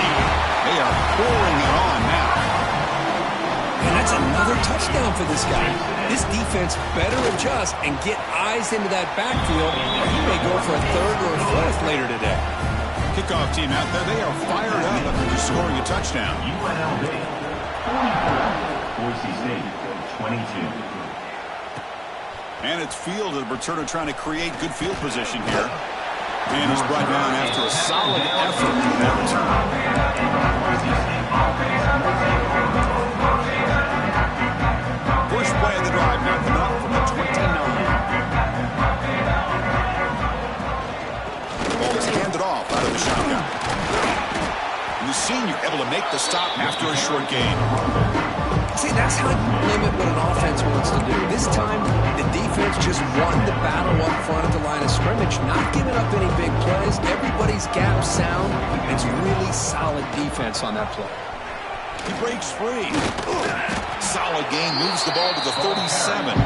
They are pouring it on now. And that's another touchdown for this guy. This defense better adjust and get eyes into that backfield, or he may go for a third or a fourth later today. Kickoff team out there, they are fired up after just scoring a touchdown. UNLV 44, Boise State 22. And it's Field, the returner, trying to create good field position here. And he's brought down after a solid effort with that return. First play of the drive now coming up from the 29. The ball is handed off out of the shotgun. And the senior able to make the stop after a short gain. See, that's how you limit what an offense wants to do. This time, the defense just won the battle up front at the line of scrimmage, not giving up any big plays. Everybody's gap sound. It's really solid defense on that play. He breaks free. Solid gain, moves the ball to the 37.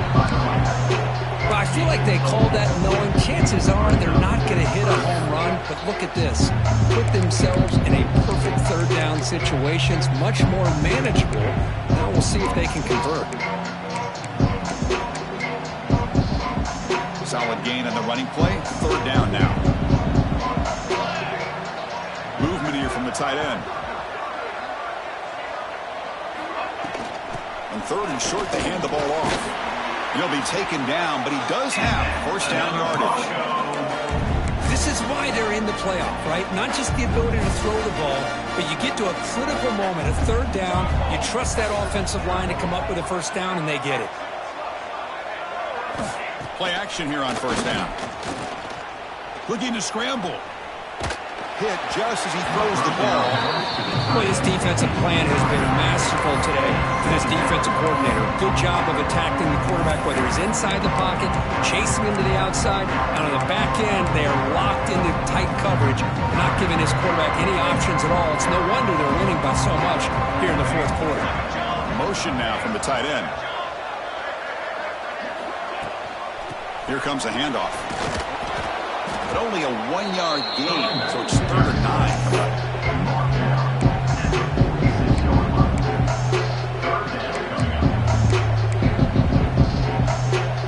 Well, I feel like they called that knowing chances are they're not going to hit a home run, but look at this. Put themselves in a perfect third down situation. It's much more manageable. Now we'll see if they can convert. Solid gain on the running play. Third down now. Movement here from the tight end. On third and short, they hand the ball off. He'll be taken down, but he does have first down yardage. This is why they're in the playoff, right? Not just the ability to throw the ball, but you get to a critical moment, a third down, you trust that offensive line to come up with a first down, and they get it. Play action here on first down. Looking to scramble. Hit just as he throws the ball. Boy, this defensive plan has been masterful today for this defensive coordinator. Good job of attacking the quarterback, whether he's inside the pocket, chasing him to the outside, and on the back end, they are locked into tight coverage, not giving his quarterback any options at all. It's no wonder they're winning by so much here in the fourth quarter. Motion now from the tight end. Here comes a handoff. But only a 1-yard gain, so it's 3rd and 9.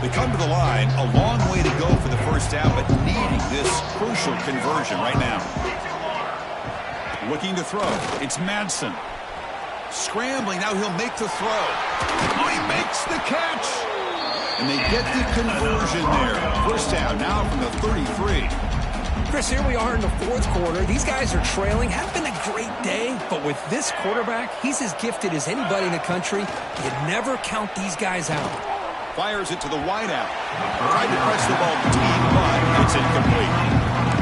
They come to the line, a long way to go for the first down, but needing this crucial conversion right now. Looking to throw. It's Madsen. Scrambling, now he'll make the throw. Oh, he makes the catch! And they get the conversion there. First down now from the 33. Chris, here we are in the fourth quarter. These guys are trailing. Have been a great day, but with this quarterback, he's as gifted as anybody in the country. You'd never count these guys out. Fires it to the wideout. Tried to press the ball deep, but it's incomplete.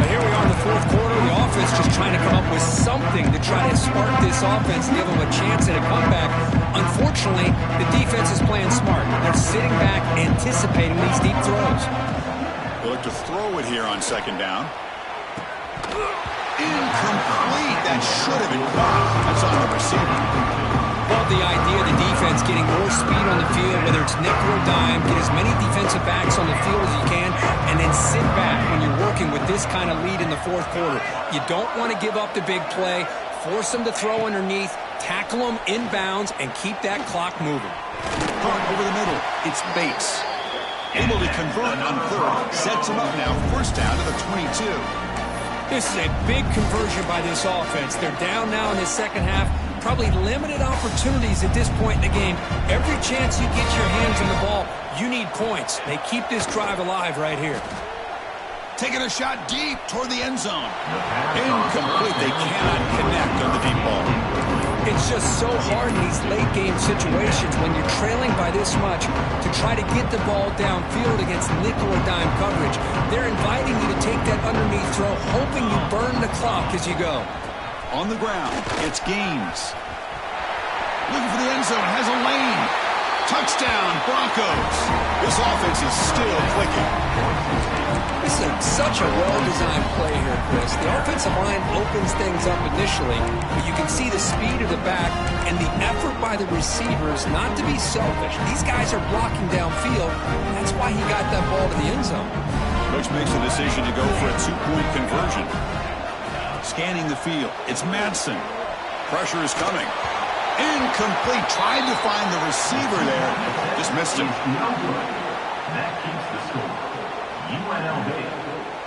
But here we are in the fourth quarter. The offense just trying to come up with something to try to spark this offense, give them a chance at a comeback. Unfortunately, the defense is playing smart. They're sitting back, anticipating these deep throws. They look to throw it here on second down. Incomplete. That should have been caught. That's on the receiver. Love the idea of the defense getting more speed on the field, whether it's nickel or dime, get as many defensive backs on the field as you can, and then sit back when you're working with this kind of lead in the fourth quarter. You don't want to give up the big play, force them to throw underneath, tackle them inbounds, and keep that clock moving. Hart over the middle. It's Bates. Able to convert on third. Sets him up now. First down to the 22. This is a big conversion by this offense. They're down now in the second half. Probably limited opportunities at this point in the game. Every chance you get your hands on the ball, you need points. They keep this drive alive right here. Taking a shot deep toward the end zone. Incomplete. They cannot connect on the deep ball. It's just so hard in these late game situations when you're trailing by this much to try to get the ball downfield against nickel or dime coverage. They're inviting you to take that underneath throw, hoping you burn the clock as you go. On the ground, it's Gaines. Looking for the end zone, has a lane. Touchdown, Broncos. This offense is still clicking. This is such a well-designed play here, Chris. The offensive line opens things up initially, but you can see the speed of the back and the effort by the receivers not to be selfish. These guys are blocking downfield, and that's why he got that ball to the end zone. Coach makes the decision to go for a 2-point conversion. Scanning the field. It's Madsen. Pressure is coming. Incomplete. Tried to find the receiver there. Just missed him. That keeps the score. UNLV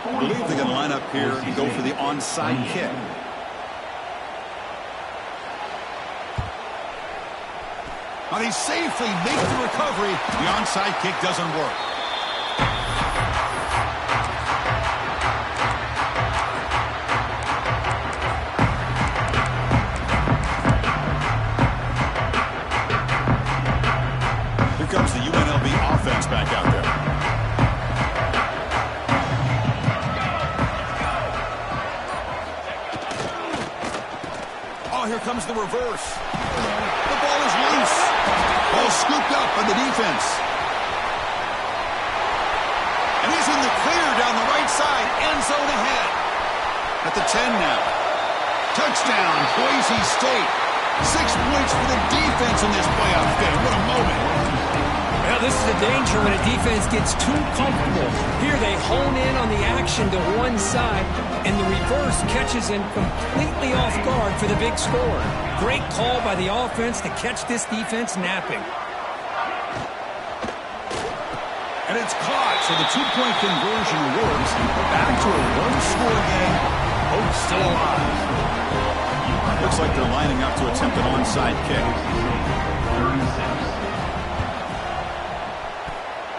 I believe they're going to line up here and go for the onside kick. Now they safely make the recovery. The onside kick doesn't work. Here comes the UNLV offense back out there. Oh, here comes the reverse. The ball is loose. Ball scooped up by the defense. And he's in the clear down the right side. End zone ahead. At the 10 now. Touchdown, Boise State. 6 points for the defense in this playoff game. What a moment. Well, this is a danger when a defense gets too comfortable. Here they hone in on the action to one side, and the reverse catches him completely off guard for the big score. Great call by the offense to catch this defense napping. And it's caught, so the two-point conversion works. Back to a one-score game. Hope still alive. Looks like they're lining up to attempt an onside kick.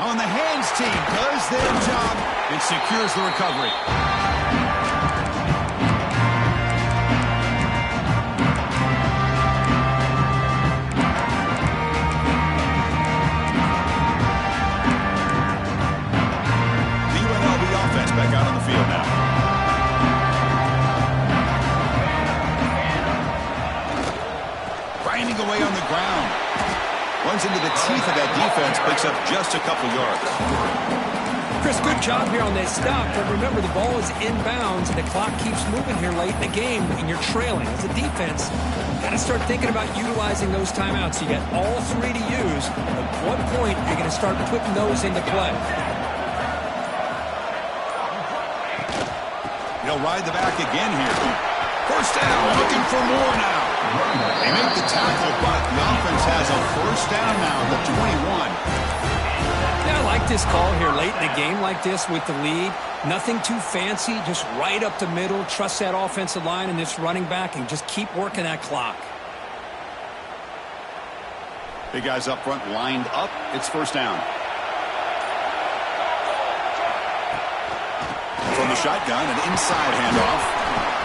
On the hands team does their job and secures the recovery. The UNLV offense back out on the field now. Grinding away on the ground. Runs into the teeth of that defense, picks up just a couple yards. Chris, good job here on that stop, but remember the ball is inbounds and the clock keeps moving here late in the game and you're trailing. As a defense, got to start thinking about utilizing those timeouts. You got all 3 to use. At what point you're going to start putting those into play? He'll ride the back again here. First down, looking for more now. They make the tackle, but the offense has a first down now at the 21. Yeah, I like this call here late in a game like this with the lead. Nothing too fancy, just right up the middle. Trust that offensive line and this running back and just keep working that clock. Big guys up front lined up. It's first down. From the shotgun, an inside handoff.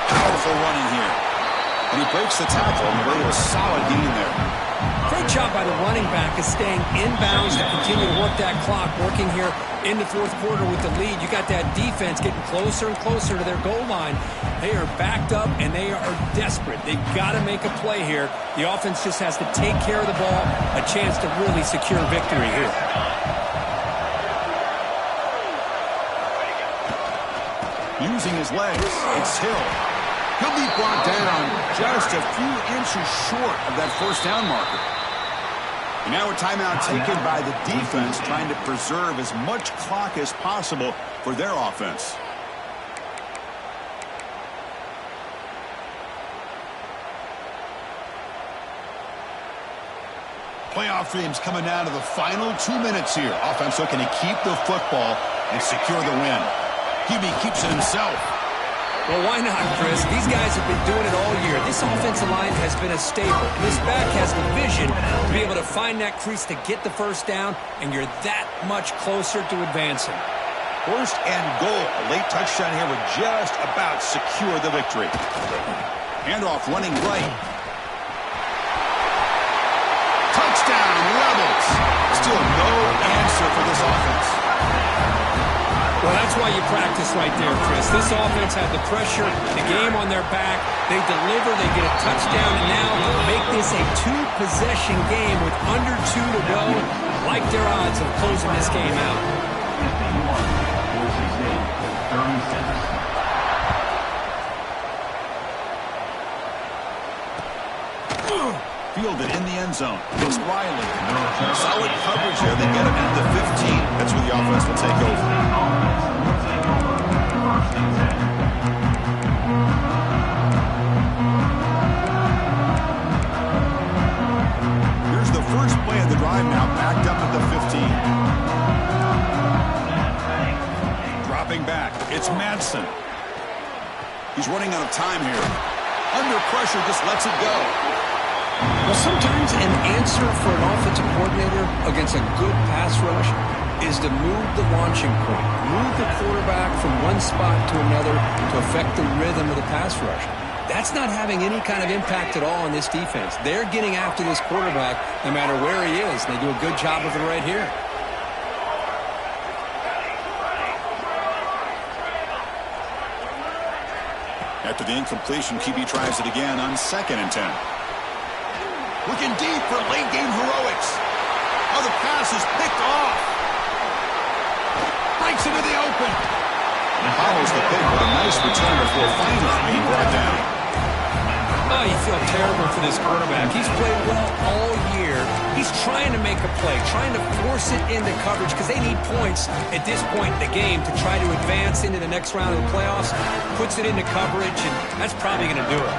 Powerful running here. And he breaks the tackle on the way to a solid gain there. Great job by the running back of staying inbounds to continue to work that clock, working here in the fourth quarter with the lead. You got that defense getting closer and closer to their goal line. They are backed up, and they are desperate. They've got to make a play here. The offense just has to take care of the ball, a chance to really secure victory here. Using his legs, it's Hill. He'll be brought down just a few inches short of that first down marker. And now a timeout taken by the defense, trying to preserve as much clock as possible for their offense. Playoff games coming down to the final 2 minutes here. Offense looking to keep the football and secure the win. QB keeps it himself. Well, why not, Chris? These guys have been doing it all year. This offensive line has been a staple. This back has the vision to be able to find that crease to get the first down, and you're that much closer to advancing. First and goal. A late touchdown here would just about secure the victory. Handoff running right. Touchdown, Rebels. Still no answer for this offense. Well, that's why you practice right there, Chris. This offense had the pressure, the game on their back. They deliver, they get a touchdown, and now make this a 2-possession game with under 2 to go. Like their odds of closing this game out. Fielded in the end zone. It's Riley. Solid coverage there. They get him at the 15. That's where the offense will take over. Here's the first play of the drive now, backed up at the 15. Dropping back. It's Madsen. He's running out of time here. Under pressure, just lets it go. Well, sometimes an answer for an offensive coordinator against a good pass rush is to move the launching point, move the quarterback from one spot to another to affect the rhythm of the pass rush. That's not having any kind of impact at all on this defense. They're getting after this quarterback no matter where he is. They do a good job of it right here. After the incompletion, QB tries it again on 2nd and 10. Looking deep for late-game heroics. Oh, the pass is picked off. Breaks into the open. Follows the pick with a nice return before finally being brought down. Oh, you feel terrible for this quarterback. He's played well all year. He's trying to make a play, trying to force it into coverage because they need points at this point in the game to try to advance into the next round of the playoffs. Puts it into coverage, and that's probably going to do it.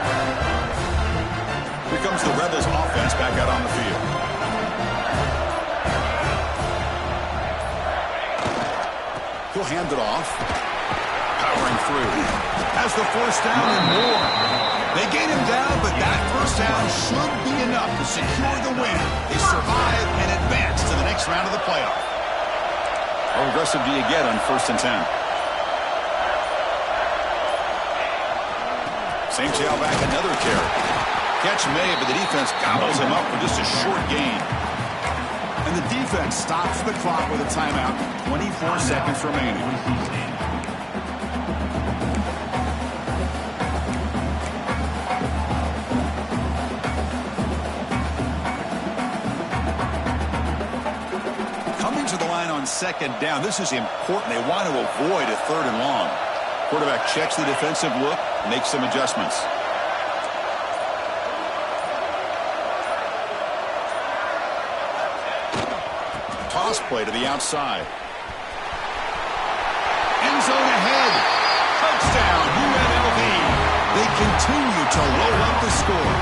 Here comes the Rebels offense back out on the field. He'll hand it off. Powering through. Has the first down and more. They gain him down, but that first down should be enough to secure the win. They survive and advance to the next round of the playoff. How aggressive do you get on 1st and 10? St. Tailback, another carry. Catch made, but the defense gobbles him up for just a short gain. And the defense stops the clock with a timeout. 24 seconds remaining. Coming to the line on 2nd down. This is important. They want to avoid a 3rd and long. Quarterback checks the defensive look, makes some adjustments. Toss play to the outside. End zone ahead. Touchdown, UNLV. They continue to roll up the score.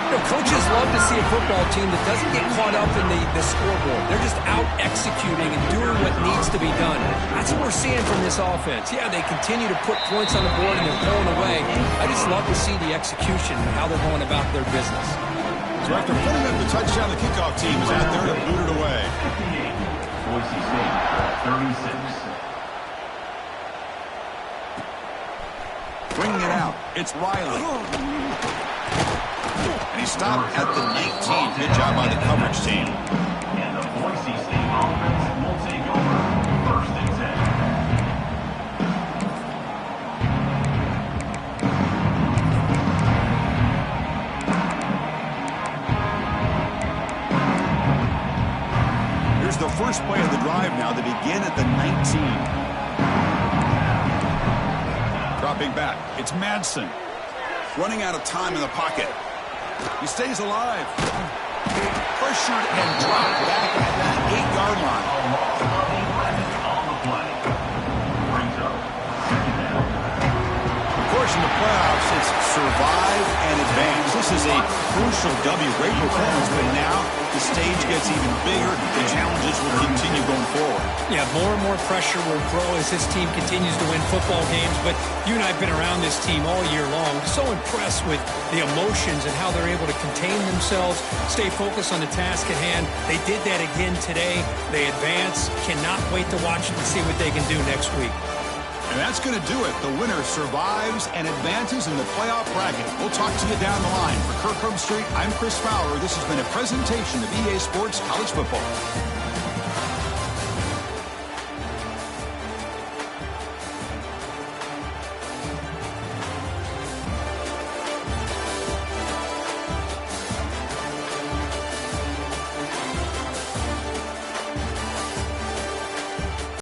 You know, coaches love to see a football team that doesn't get caught up in the scoreboard. They're just out executing and doing what needs to be done. That's what we're seeing from this offense. Yeah, they continue to put points on the board and they're pulling away. I just love to see the execution and how they're going about their business. So after putting up the touchdown, the kickoff team is out there to boot it away. 58, Boise State, 36. Bringing it out, it's Riley. And he stopped at the 19. Good job by the coverage team. And the Boise State offense will take over 1st and 10. Here's the first play of the drive now. They begin at the 19. Dropping back, it's Madsen. Running out of time in the pocket. He stays alive. Pressured and dropped back at that 8-yard line. A loss of 11 on the play. Brings up 2nd down. Of course, in the playoffs, it's survive and advance. This is a crucial W. Great performance, but now the stage gets even bigger. The challenges will continue going forward. Yeah, more and more pressure will grow as this team continues to win football games. But you and I have been around this team all year long. So impressed with the emotions and how they're able to contain themselves, stay focused on the task at hand. They did that again today. They advance. Cannot wait to watch them and see what they can do next week. And that's going to do it. The winner survives and advances in the playoff bracket. We'll talk to you down the line. For Kirkland Street, I'm Chris Fowler. This has been a presentation of EA Sports College Football.